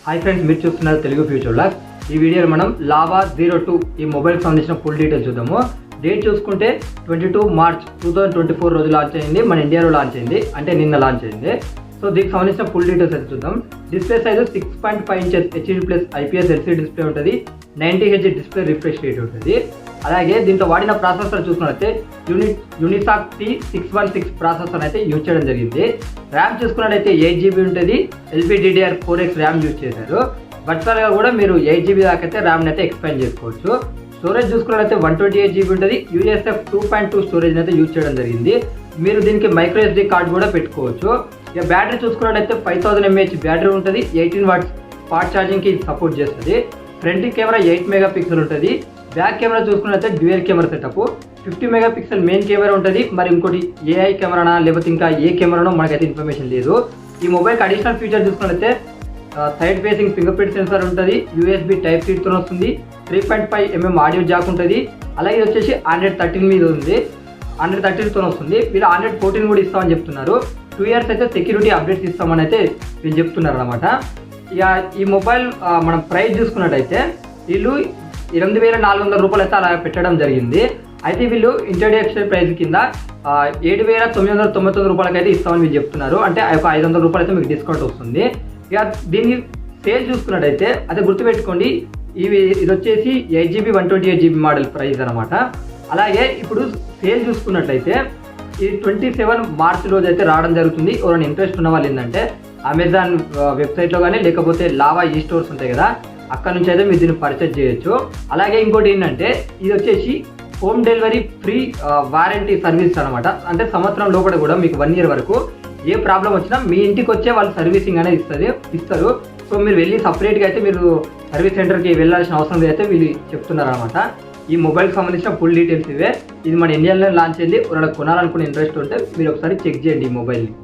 Hi friends, మీరు చూస్తున్నారు Telugu future log. ఈ వీడియోలో మనం లావా 02 ఈ మొబైల్కి సంబంధించిన ఫుల్ డీటెయిల్స్ చూద్దాము. డేట్ చూసుకుంటే 22 మార్చ్ 2024 రోజు లాంచ్ అయింది. మన ఇండియాలో లాంచ్ అయింది, అంటే నిన్న లాంచ్ అయింది. సో దీనికి సంబంధించిన ఫుల్ డీటెయిల్స్ అయితే చూద్దాం. Display size 6.5 inches HD+ IPS LCD display ఉంటుంది. 90Hz డిస్ప్లే రిఫ్రెష్ రేట్ ఉంటుంది. అలాగే దీంట్లో వాడిన ప్రాసెసర్ చూసుకున్నట్లయితే యూనిసాక్ T616 ప్రాసెసర్ అయితే యూజ్ చేయడం జరిగింది. ర్యామ్ చూసుకున్నట్లయితే 8GB ఉంటుంది. LPDDR4X ర్యామ్ యూజ్ చేశారు. వర్చువల్గా కూడా మీరు 8GB దాకా అయితే ర్యామ్ని అయితే ఎక్స్పాండ్ చేసుకోవచ్చు. స్టోరేజ్ చూసుకున్నట్లయితే 128GB ఉంటుంది. USF 2.2 స్టోరేజ్ అయితే యూజ్ చేయడం జరిగింది. మీరు దీనికి మైక్రో SD కార్డ్ కూడా పెట్టుకోవచ్చు. ఇక బ్యాటరీ చూసుకున్నట్లయితే 5000 mAh బ్యాటరీ ఉంటుంది. 18 watts ఫాస్ట్ ఛార్జింగ్కి సపోర్ట్ చేస్తుంది. ఫ్రంట్ కెమెరా 8 MP ఉంటుంది. బ్యాక్ కెమెరా చూసుకున్నట్లయితే dual camera setup. 50 MP main camera ఉంటుంది. మరి ఇంకోటి AI కెమెరానా లేకపోతే ఇంకా ఏ కెమెరానో మనకైతే ఇన్ఫర్మేషన్ లేదు. ఈ మొబైల్కి అడిషనల్ ఫీచర్ చూసుకున్నట్లయితే side facing finger print censor ఉంటుంది. USB Type-C తో వస్తుంది. 3.5mm ఆడియో జాక్ ఉంటుంది. అలాగే వచ్చేసి Android 13 మీద ఉంది. Android 13తో వస్తుంది. వీళ్ళు Android 14 కూడా ఇస్తామని చెప్తున్నారు. 2 years అయితే సెక్యూరిటీ అప్డేట్స్ ఇస్తామని అయితే వీళ్ళు చెప్తున్నారు అనమాట. ఇక ఈ మొబైల్ మనం ప్రైస్ చూసుకున్నట్టయితే వీళ్ళు 8400 రూపాయలు అయితే అలా పెట్టడం జరిగింది. అయితే వీళ్ళు ఇంట్రడక్షన్ ప్రైస్ కింద 7999 రూపాయలకి అయితే ఇస్తామని వీళ్ళు చెప్తున్నారు. అంటే ఒక 500 రూపాయలు అయితే మీకు డిస్కౌంట్ వస్తుంది. ఇక దీన్ని సేల్ చూసుకున్నట్టయితే అదే గుర్తుపెట్టుకోండి, ఇది వచ్చేసి 8GB 128GB మోడల్ ప్రైస్ అనమాట. అలాగే ఇప్పుడు సేల్ చూసుకున్నట్లయితే ఈ 27 మార్చ్ రోజు అయితే రావడం జరుగుతుంది. ఎవరైనా ఇంట్రెస్ట్ ఉన్న వాళ్ళు ఏంటంటే అమెజాన్ వెబ్సైట్లో కానీ లేకపోతే లావా ఈ స్టోర్స్ ఉంటాయి కదా, అక్కడ నుంచి అయితే మీరు దీన్ని పర్చేజ్ చేయొచ్చు. అలాగే ఇంకోటి ఏంటంటే ఇది వచ్చేసి home delivery free warranty service అనమాట. అంటే సంవత్సరం లోపల కూడా మీకు 1 year వరకు ఏ ప్రాబ్లం వచ్చినా మీ ఇంటికి వచ్చే వాళ్ళు సర్వీసింగ్ అనేది ఇస్తారు. సో మీరు వెళ్ళి సపరేట్గా అయితే మీరు సర్వీస్ సెంటర్కి వెళ్ళాల్సిన అవసరం అయితే వీళ్ళు చెప్తున్నారు అనమాట. ఈ మొబైల్కి సంబంధించిన ఫుల్ డీటెయిల్స్ ఇవే. ఇది మన ఇండియాలో లాంచ్ అయింది. ఎవరైనా కొనాలనుకునే ఇంట్రెస్ట్ ఉంటే మీరు ఒకసారి చెక్ చేయండి ఈ మొబైల్ని.